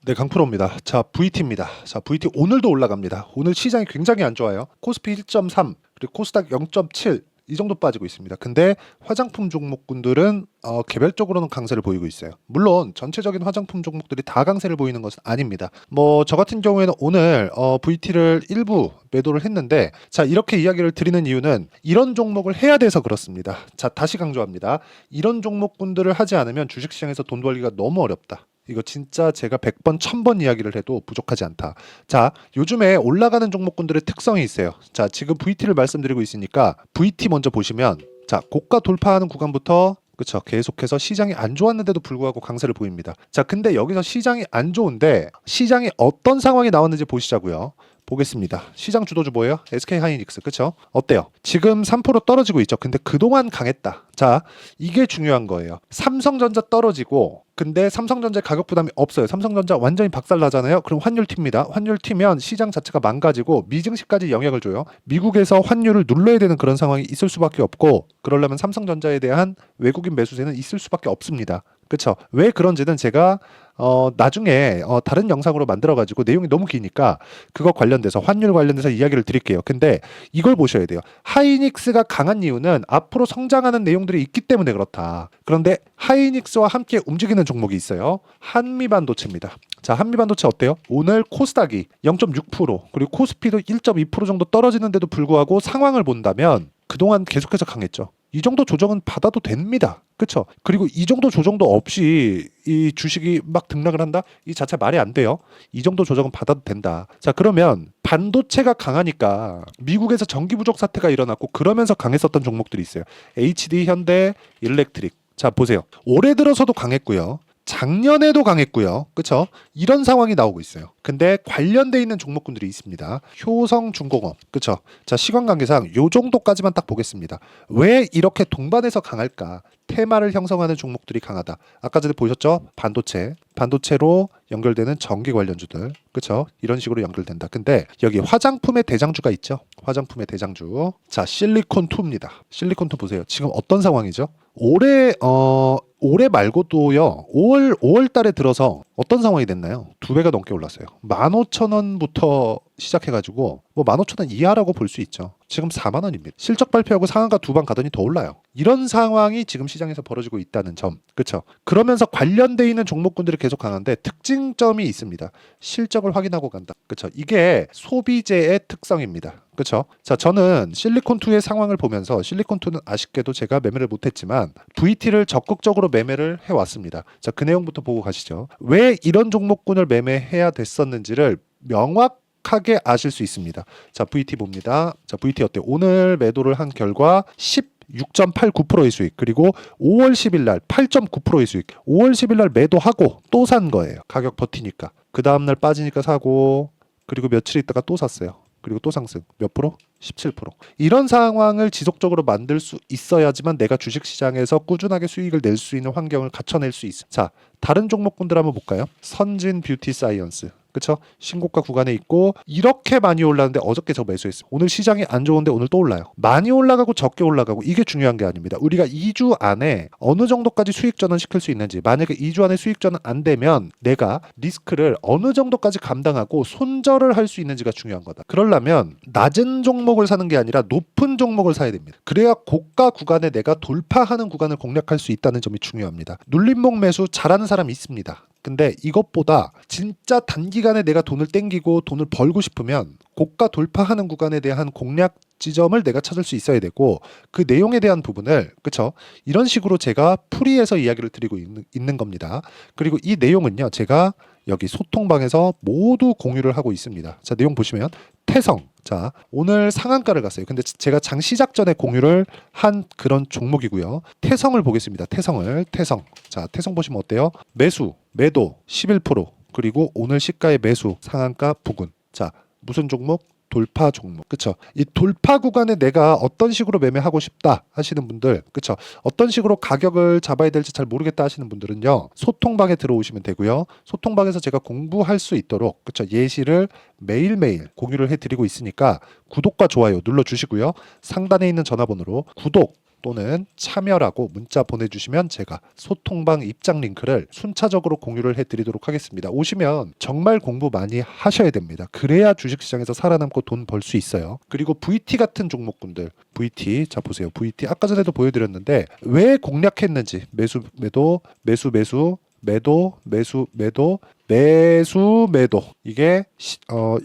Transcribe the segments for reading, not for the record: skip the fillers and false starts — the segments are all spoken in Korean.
네, 강프로입니다. 자, VT입니다. 자, VT 오늘도 올라갑니다. 오늘 시장이 굉장히 안 좋아요. 코스피 1.3, 그리고 코스닥 0.7 이 정도 빠지고 있습니다. 근데 화장품 종목군들은 개별적으로는 강세를 보이고 있어요. 물론 전체적인 화장품 종목들이 다 강세를 보이는 것은 아닙니다. 뭐 저 같은 경우에는 오늘 VT를 일부 매도를 했는데, 자, 이렇게 이야기를 드리는 이유는 이런 종목을 해야 돼서 그렇습니다. 자, 다시 강조합니다. 이런 종목군들을 하지 않으면 주식시장에서 돈 벌기가 너무 어렵다. 이거 진짜 제가 100번, 1000번 이야기를 해도 부족하지 않다. 자, 요즘에 올라가는 종목군들의 특성이 있어요. 자, 지금 VT를 말씀드리고 있으니까 VT 먼저 보시면, 자, 고가 돌파하는 구간부터, 그쵸, 계속해서 시장이 안 좋았는데도 불구하고 강세를 보입니다. 자, 근데 여기서 시장이 안 좋은데 시장에 어떤 상황이 나왔는지 보시자고요. 보겠습니다. 시장 주도주 뭐예요? SK 하이닉스. 그쵸? 어때요? 지금 3% 떨어지고 있죠. 근데 그동안 강했다. 자, 이게 중요한 거예요. 삼성전자 떨어지고, 근데 삼성전자 가격 부담이 없어요. 삼성전자 완전히 박살나잖아요. 그럼 환율 튑니다. 환율 튀면 시장 자체가 망가지고 미증시까지 영향을 줘요. 미국에서 환율을 눌러야 되는 그런 상황이 있을 수밖에 없고, 그러려면 삼성전자에 대한 외국인 매수세는 있을 수밖에 없습니다. 그쵸? 왜 그런지는 제가 나중에 다른 영상으로 만들어가지고 내용이 너무 기니까 그거 관련돼서 환율 관련돼서 이야기를 드릴게요. 근데 이걸 보셔야 돼요. 하이닉스가 강한 이유는 앞으로 성장하는 내용들이 있기 때문에 그렇다. 그런데 하이닉스와 함께 움직이는 종목이 있어요. 한미반도체입니다. 자, 한미반도체 어때요? 오늘 코스닥이 0.6%, 그리고 코스피도 1.2% 정도 떨어지는데도 불구하고 상황을 본다면 그동안 계속해서 강했죠. 이 정도 조정은 받아도 됩니다. 그렇죠? 그리고 이 정도 조정도 없이 이 주식이 막 등락을 한다? 이 자체 말이 안 돼요. 이 정도 조정은 받아도 된다. 자, 그러면 반도체가 강하니까 미국에서 전기 부족 사태가 일어났고 그러면서 강했었던 종목들이 있어요. HD, 현대, 일렉트릭. 자, 보세요. 올해 들어서도 강했고요. 작년에도 강했고요. 그렇죠? 이런 상황이 나오고 있어요. 근데 관련돼 있는 종목군들이 있습니다. 효성중공업. 그렇죠? 자, 시간 관계상 요 정도까지만 딱 보겠습니다. 왜 이렇게 동반해서 강할까? 테마를 형성하는 종목들이 강하다. 아까 전에 보셨죠? 반도체. 반도체로 연결되는 전기 관련주들. 그렇죠? 이런 식으로 연결된다. 근데 여기 화장품의 대장주가 있죠? 화장품의 대장주. 자, 실리콘2입니다. 실리콘2 보세요. 지금 어떤 상황이죠? 올해 말고도요. 5월 달에 들어서 어떤 상황이 됐나요? 2배가 넘게 올랐어요. 15,000원부터 시작해가지고 뭐 15,000원 이하라고 볼 수 있죠. 지금 4만 원입니다. 실적 발표하고 상한가 2번 가더니 더 올라요. 이런 상황이 지금 시장에서 벌어지고 있다는 점. 그렇죠? 그러면서 관련돼 있는 종목군들이 계속 강한데 특징점이 있습니다. 실적을 확인하고 간다. 그렇죠? 이게 소비재의 특성입니다. 그렇죠? 자, 저는 실리콘2의 상황을 보면서 실리콘2는 아쉽게도 제가 매매를 못했지만 VT를 적극적으로 매매를 해왔습니다. 자, 그 내용부터 보고 가시죠. 왜 이런 종목군을 매매해야 됐었는지를 명확하게 아실 수 있습니다. 자, VT 봅니다. 자, VT 어때요? 오늘 매도를 한 결과 6.89%의 수익, 그리고 5월 10일 날 8.9%의 수익. 5월 10일 날 매도하고 또 산 거예요. 가격 버티니까. 그 다음 날 빠지니까 사고, 그리고 며칠 있다가 또 샀어요. 그리고 또 상승. 몇 프로? 17%. 이런 상황을 지속적으로 만들 수 있어야지만 내가 주식시장에서 꾸준하게 수익을 낼 수 있는 환경을 갖춰낼 수 있어. 자, 다른 종목군들 한번 볼까요? 선진 뷰티 사이언스. 그쵸? 신고가 구간에 있고 이렇게 많이 올랐는데 어저께 저 매수했어요. 오늘 시장이 안 좋은데 오늘 또 올라요. 많이 올라가고 적게 올라가고 이게 중요한 게 아닙니다. 우리가 2주 안에 어느 정도까지 수익 전환 시킬 수 있는지, 만약에 2주 안에 수익 전환 안 되면 내가 리스크를 어느 정도까지 감당하고 손절을 할 수 있는지가 중요한 거다. 그러려면 낮은 종목을 사는 게 아니라 높은 종목을 사야 됩니다. 그래야 고가 구간에 내가 돌파하는 구간을 공략할 수 있다는 점이 중요합니다. 눌림목 매수 잘하는 사람이 있습니다. 근데 이것보다 진짜 단기간에 내가 돈을 땡기고 돈을 벌고 싶으면 고가 돌파하는 구간에 대한 공략 지점을 내가 찾을 수 있어야 되고, 그 내용에 대한 부분을, 그쵸? 이런 식으로 제가 풀이해서 이야기를 드리고 있는 겁니다. 그리고 이 내용은요, 제가 여기 소통방에서 모두 공유를 하고 있습니다. 자, 내용 보시면 태성. 자, 오늘 상한가를 갔어요. 근데 제가 장 시작 전에 공유를 한 그런 종목이고요. 태성을 보겠습니다. 태성. 자, 태성 보시면 어때요? 매수, 매도 11%, 그리고 오늘 시가의 매수, 상한가 부근. 자, 무슨 종목? 돌파 종목. 그쵸? 이 돌파 구간에 내가 어떤 식으로 매매하고 싶다 하시는 분들, 그쵸? 어떤 식으로 가격을 잡아야 될지 잘 모르겠다 하시는 분들은요, 소통방에 들어오시면 되고요. 소통방에서 제가 공부할 수 있도록, 그쵸? 예시를 매일매일 공유를 해드리고 있으니까 구독과 좋아요 눌러주시고요. 상단에 있는 전화번호로 구독, 또는 참여라고 문자 보내주시면 제가 소통방 입장 링크를 순차적으로 공유를 해드리도록 하겠습니다. 오시면 정말 공부 많이 하셔야 됩니다. 그래야 주식시장에서 살아남고 돈 벌 수 있어요. 그리고 VT 같은 종목군들, VT, 자 보세요. VT 아까 전에도 보여드렸는데 왜 공략했는지 매수 매도 매수 매수 매도 매수 매도 매수 매도 이게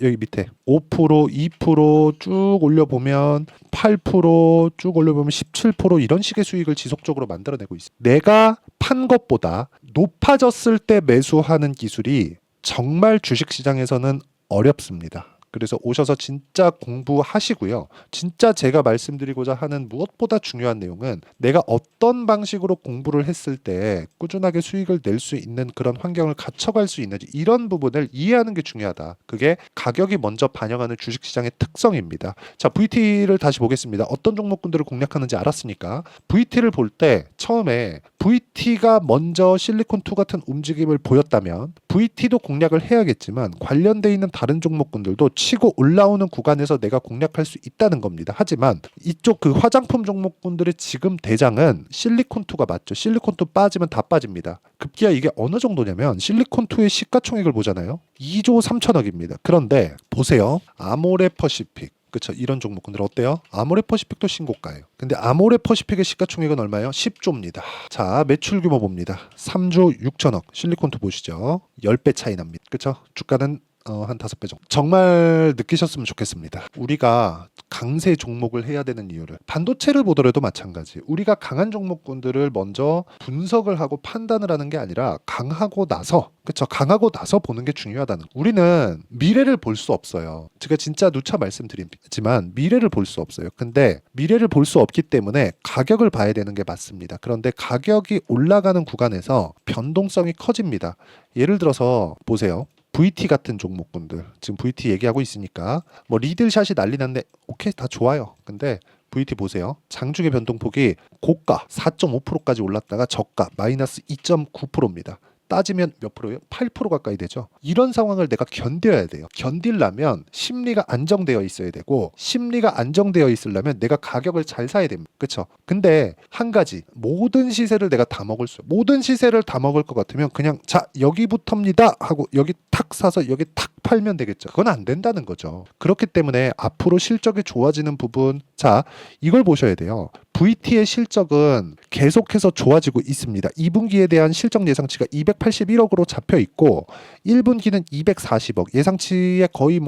여기 밑에 5% 2%쭉 올려보면 8%쭉 올려보면 17% 이런 식의 수익을 지속적으로 만들어내고 있습니다. 내가 판 것보다 높아졌을 때 매수하는 기술이 정말 주식시장에서는 어렵습니다. 그래서 오셔서 진짜 공부하시고요. 진짜 제가 말씀드리고자 하는 무엇보다 중요한 내용은 내가 어떤 방식으로 공부를 했을 때 꾸준하게 수익을 낼 수 있는 그런 환경을 갖춰갈 수 있는지 이런 부분을 이해하는 게 중요하다. 그게 가격이 먼저 반영하는 주식시장의 특성입니다. 자, VT를 다시 보겠습니다. 어떤 종목군들을 공략하는지 알았으니까 VT를 볼 때 처음에 VT가 먼저 실리콘2 같은 움직임을 보였다면 VT도 공략을 해야겠지만 관련돼 있는 다른 종목군들도 치고 올라오는 구간에서 내가 공략할 수 있다는 겁니다. 하지만 이쪽 그 화장품 종목군들의 지금 대장은 실리콘2가 맞죠. 실리콘2 빠지면 다 빠집니다. 급기야 이게 어느 정도냐면 실리콘2의 시가총액을 보잖아요. 2조 3천억입니다. 그런데 보세요. 아모레퍼시픽 그쵸, 이런 종목군들 어때요? 아모레퍼시픽도 신고가예요. 근데 아모레퍼시픽의 시가총액은 얼마예요? 10조입니다. 자, 매출 규모 봅니다. 3조 6천억. 실리콘2 보시죠. 10배 차이 납니다. 그쵸? 주가는 한 5배 정도. 정말 느끼셨으면 좋겠습니다. 우리가 강세 종목을 해야 되는 이유를 반도체를 보더라도 마찬가지. 우리가 강한 종목군들을 먼저 분석을 하고 판단을 하는 게 아니라 강하고 나서 그렇죠. 강하고 나서 보는 게 중요하다는 거. 우리는 미래를 볼 수 없어요. 제가 진짜 누차 말씀드리지만 미래를 볼 수 없어요. 근데 미래를 볼 수 없기 때문에 가격을 봐야 되는 게 맞습니다. 그런데 가격이 올라가는 구간에서 변동성이 커집니다. 예를 들어서 보세요. VT 같은 종목군들 지금 VT 얘기하고 있으니까 뭐 리들샷이 난리 났네. 오케이 다 좋아요. 근데 VT 보세요. 장중의 변동폭이 고가 4.5%까지 올랐다가 저가 마이너스 2.9%입니다. 따지면 몇 프로예요? 8% 가까이 되죠. 이런 상황을 내가 견뎌야 돼요. 견디려면 심리가 안정되어 있어야 되고 심리가 안정되어 있으려면 내가 가격을 잘 사야 됩니다. 그렇죠? 근데 한 가지 모든 시세를 내가 다 먹을 수 모든 시세를 다 먹을 것 같으면 그냥 자 여기부터입니다 하고 여기 탁 사서 여기 탁 팔면 되겠죠. 그건 안 된다는 거죠. 그렇기 때문에 앞으로 실적이 좋아지는 부분 자 이걸 보셔야 돼요. VT의 실적은 계속해서 좋아지고 있습니다. 2분기에 대한 실적 예상치가 281억으로 잡혀 있고 1분기는 240억 예상치에 거의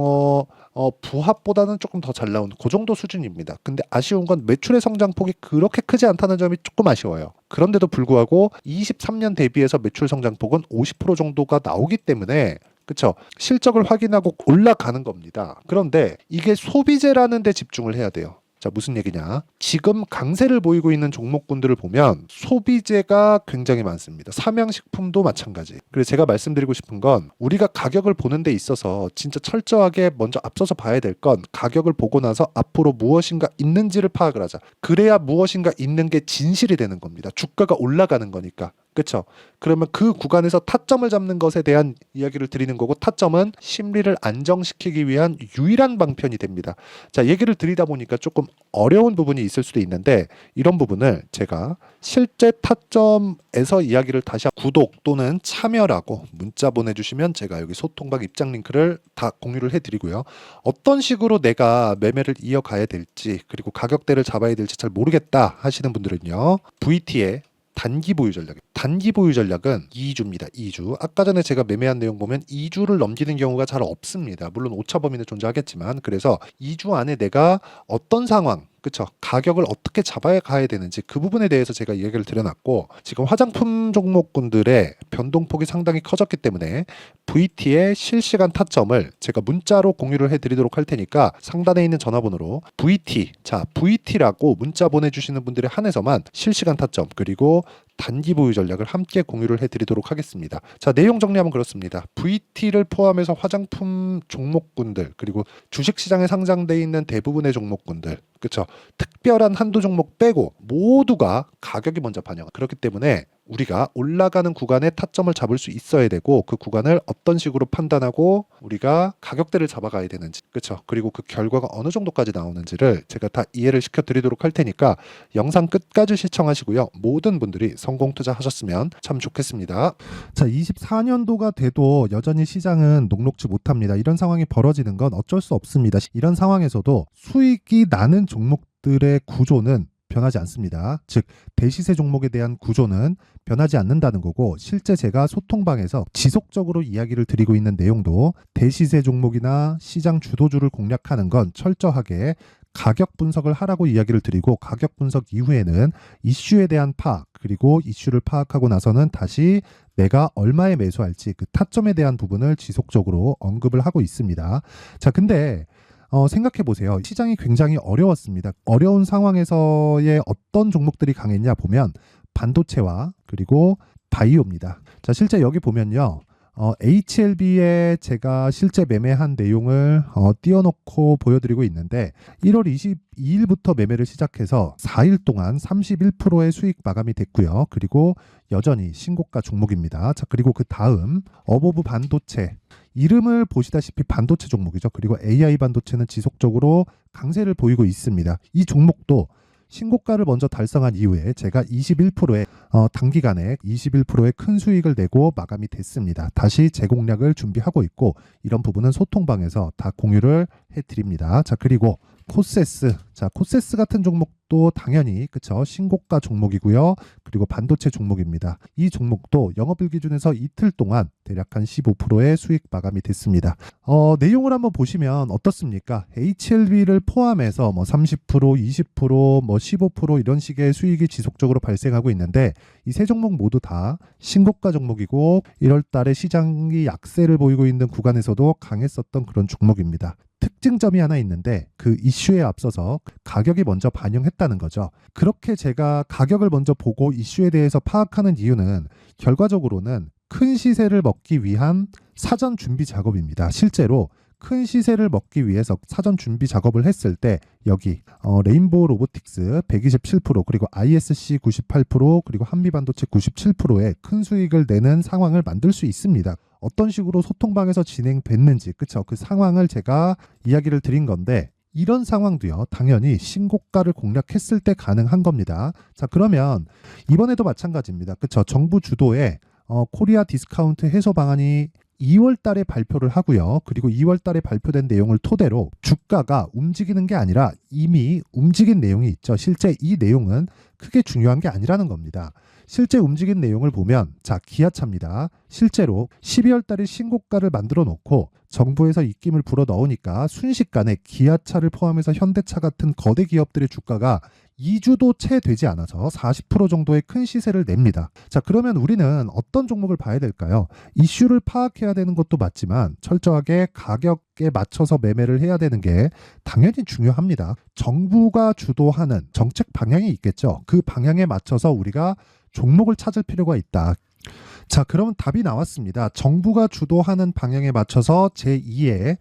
부합보다는 조금 더 잘 나온 그 정도 수준입니다. 근데 아쉬운 건 매출의 성장폭이 그렇게 크지 않다는 점이 조금 아쉬워요. 그런데도 불구하고 23년 대비해서 매출 성장폭은 50% 정도가 나오기 때문에 그렇죠. 실적을 확인하고 올라가는 겁니다. 그런데 이게 소비재라는 데 집중을 해야 돼요. 자, 무슨 얘기냐? 지금 강세를 보이고 있는 종목군들을 보면 소비재가 굉장히 많습니다. 삼양식품도 마찬가지. 그래서 제가 말씀드리고 싶은 건 우리가 가격을 보는 데 있어서 진짜 철저하게 먼저 앞서서 봐야 될 건 가격을 보고 나서 앞으로 무엇인가 있는지를 파악을 하자. 그래야 무엇인가 있는 게 진실이 되는 겁니다. 주가가 올라가는 거니까. 그렇죠? 그러면 그 구간에서 타점을 잡는 것에 대한 이야기를 드리는 거고 타점은 심리를 안정시키기 위한 유일한 방편이 됩니다. 자, 얘기를 드리다 보니까 조금 어려운 부분이 있을 수도 있는데 이런 부분을 제가 실제 타점에서 이야기를 다시 구독 또는 참여라고 문자 보내주시면 제가 여기 소통방 입장 링크를 다 공유를 해드리고요. 어떤 식으로 내가 매매를 이어가야 될지 그리고 가격대를 잡아야 될지 잘 모르겠다 하시는 분들은요. VT에 단기 보유 전략. 단기 보유 전략은 2주입니다. 2주. 아까 전에 제가 매매한 내용 보면 2주를 넘기는 경우가 잘 없습니다. 물론 오차 범위는 존재하겠지만 그래서 2주 안에 내가 어떤 상황 그쵸? 가격을 어떻게 잡아야 가야 되는지 그 부분에 대해서 제가 이야기를 드려놨고 지금 화장품 종목군들의 변동폭이 상당히 커졌기 때문에 VT의 실시간 타점을 제가 문자로 공유를 해드리도록 할 테니까 상단에 있는 전화번호로 VT 자 VT라고 문자 보내주시는 분들에 한해서만 실시간 타점 그리고 단기 보유 전략을 함께 공유를 해드리도록 하겠습니다. 자, 내용 정리하면 그렇습니다. VT를 포함해서 화장품 종목군들 그리고 주식시장에 상장돼 있는 대부분의 종목군들 그렇죠. 특별한 한두 종목 빼고 모두가 가격이 먼저 반영. 그렇기 때문에 우리가 올라가는 구간에 타점을 잡을 수 있어야 되고 그 구간을 어떤 식으로 판단하고 우리가 가격대를 잡아가야 되는지, 그렇죠? 그리고 그 결과가 어느 정도까지 나오는지를 제가 다 이해를 시켜드리도록 할 테니까 영상 끝까지 시청하시고요. 모든 분들이 성공 투자하셨으면 참 좋겠습니다. 자, 24년도가 돼도 여전히 시장은 녹록지 못합니다. 이런 상황이 벌어지는 건 어쩔 수 없습니다. 이런 상황에서도 수익이 나는 종목들의 구조는 변하지 않습니다. 즉 대시세 종목에 대한 구조는 변하지 않는다는 거고, 실제 제가 소통방에서 지속적으로 이야기를 드리고 있는 내용도 대시세 종목이나 시장 주도주를 공략하는 건 철저하게 가격 분석을 하라고 이야기를 드리고, 가격 분석 이후에는 이슈에 대한 파악, 그리고 이슈를 파악하고 나서는 다시 내가 얼마에 매수할지 그 타점에 대한 부분을 지속적으로 언급을 하고 있습니다. 자, 근데 생각해 보세요. 시장이 굉장히 어려웠습니다. 어려운 상황에서의 어떤 종목들이 강했냐 보면 반도체와 그리고 바이오입니다. 자, 실제 여기 보면요. HLB에 제가 실제 매매한 내용을 띄워놓고 보여드리고 있는데 1월 22일부터 매매를 시작해서 4일 동안 31%의 수익 마감이 됐고요. 그리고 여전히 신고가 종목입니다. 자, 그리고 그 다음 어보브 반도체, 이름을 보시다시피 반도체 종목이죠. 그리고 AI 반도체는 지속적으로 강세를 보이고 있습니다. 이 종목도 신고가를 먼저 달성한 이후에 제가 21%의 단기간에 21%의 큰 수익을 내고 마감이 됐습니다. 다시 재공략을 준비하고 있고, 이런 부분은 소통방에서 다 공유를 해드립니다. 자, 그리고 코세스. 자, 코세스 같은 종목도 당연히 그쵸, 신고가 종목이고요. 그리고 반도체 종목입니다. 이 종목도 영업일 기준에서 이틀 동안 대략 한 15%의 수익 마감이 됐습니다. 내용을 한번 보시면 어떻습니까? HLB를 포함해서 뭐 30%, 20%, 뭐 15% 이런 식의 수익이 지속적으로 발생하고 있는데, 이 세 종목 모두 다 신고가 종목이고 1월 달에 시장이 약세를 보이고 있는 구간에서도 강했었던 그런 종목입니다. 특징점이 하나 있는데 그 이슈에 앞서서 가격이 먼저 반영했다는 거죠. 그렇게 제가 가격을 먼저 보고 이슈에 대해서 파악하는 이유는 결과적으로는 큰 시세를 먹기 위한 사전 준비 작업입니다. 실제로 큰 시세를 먹기 위해서 사전 준비 작업을 했을 때 여기 레인보우 로보틱스 127%, 그리고 ISC 98%, 그리고 한미반도체 97%의 큰 수익을 내는 상황을 만들 수 있습니다. 어떤 식으로 소통방에서 진행됐는지, 그쵸? 그 상황을 제가 이야기를 드린 건데, 이런 상황도요, 당연히 신고가를 공략했을 때 가능한 겁니다. 자, 그러면 이번에도 마찬가지입니다. 그쵸? 정부 주도의 코리아 디스카운트 해소 방안이 2월 달에 발표를 하고요. 그리고 2월 달에 발표된 내용을 토대로 주가가 움직이는 게 아니라 이미 움직인 내용이 있죠. 실제 이 내용은 크게 중요한 게 아니라는 겁니다. 실제 움직인 내용을 보면, 자, 기아차입니다. 실제로 12월 달에 신고가를 만들어 놓고 정부에서 입김을 불어 넣으니까 순식간에 기아차를 포함해서 현대차 같은 거대 기업들의 주가가 2주도 채 되지 않아서 40% 정도의 큰 시세를 냅니다. 자, 그러면 우리는 어떤 종목을 봐야 될까요? 이슈를 파악해야 되는 것도 맞지만 철저하게 가격에 맞춰서 매매를 해야 되는 게 당연히 중요합니다. 정부가 주도하는 정책 방향이 있겠죠. 그 방향에 맞춰서 우리가 종목을 찾을 필요가 있다. 자, 그러면 답이 나왔습니다. 정부가 주도하는 방향에 맞춰서 제2의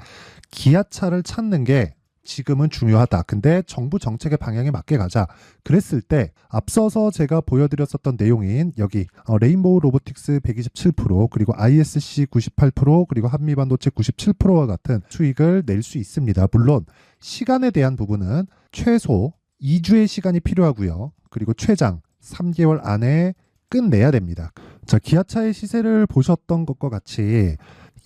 기아차를 찾는 게 지금은 중요하다. 근데 정부 정책의 방향에 맞게 가자. 그랬을 때 앞서서 제가 보여드렸었던 내용인 여기 레인보우 로보틱스 127%, 그리고 ISC 98%, 그리고 한미반도체 97%와 같은 수익을 낼 수 있습니다. 물론 시간에 대한 부분은 최소 2주의 시간이 필요하고요. 그리고 최장 3개월 안에 끝내야 됩니다. 자, 기아차의 시세를 보셨던 것과 같이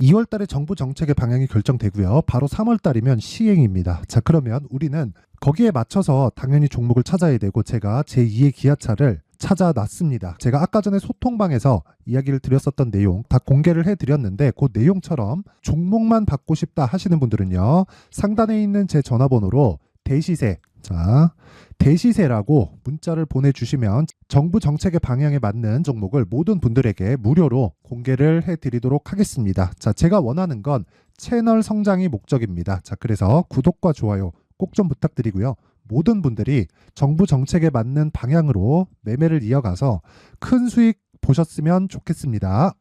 2월 달에 정부 정책의 방향이 결정되고요. 바로 3월 달이면 시행입니다. 자, 그러면 우리는 거기에 맞춰서 당연히 종목을 찾아야 되고, 제가 제2의 기아차를 찾아놨습니다. 제가 아까 전에 소통방에서 이야기를 드렸었던 내용 다 공개를 해드렸는데, 그 내용처럼 종목만 받고 싶다 하시는 분들은요, 상단에 있는 제 전화번호로 대시세, 자, 대시세라고 문자를 보내주시면 정부 정책의 방향에 맞는 종목을 모든 분들에게 무료로 공개를 해드리도록 하겠습니다. 자, 제가 원하는 건 채널 성장이 목적입니다. 자, 그래서 구독과 좋아요 꼭 좀 부탁드리고요. 모든 분들이 정부 정책에 맞는 방향으로 매매를 이어가서 큰 수익 보셨으면 좋겠습니다.